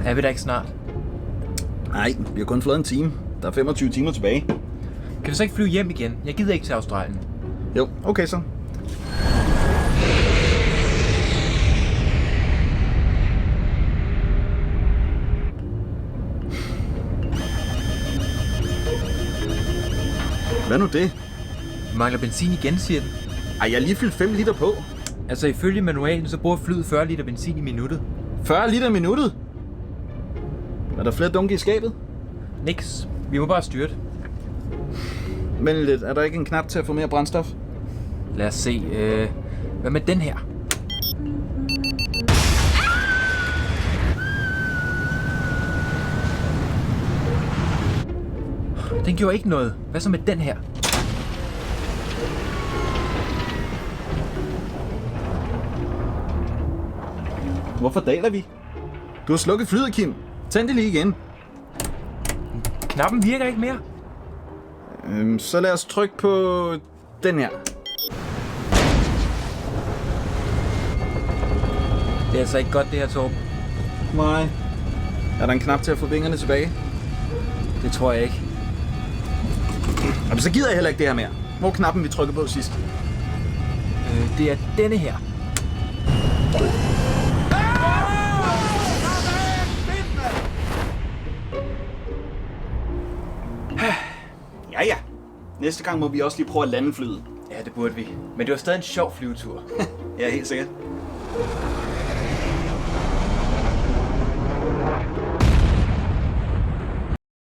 Er vi da ikke snart? Nej, vi har kun flået en time. Der er 25 timer tilbage. Kan vi så ikke flyve hjem igen? Jeg gider ikke til Australien. Jo, okay så. Hvad nu det? Vi mangler benzin igen, siger den. Ej, jeg har lige fyldt 5 liter på. Altså ifølge manualen, så bruger flyet 40 liter benzin i minuttet. 40 liter i minuttet? Er der flere dunke i skabet? Niks. Vi må bare styrte. Vent lidt, er der ikke en knap til at få mere brændstof? Lad os se. Hvad med den her? Den gjorde ikke noget. Hvad så med den her? Hvorfor daler vi? Du har slukket flyet, Kim. Tænd det lige igen. Knappen virker ikke mere. Så lad os trykke på den her. Det er altså ikke godt, det her, Torben. Nej. Er der en knap til at få vingerne tilbage? Det tror jeg ikke. Jamen, så gider jeg heller ikke det her mere. Hvor er knappen, vi trykkede på sidst? Det er denne her. Ja. Næste gang må vi også lige prøve at lande flyet. Ja, det burde vi. Men det var stadig en sjov flyvetur. Ja, helt sikkert.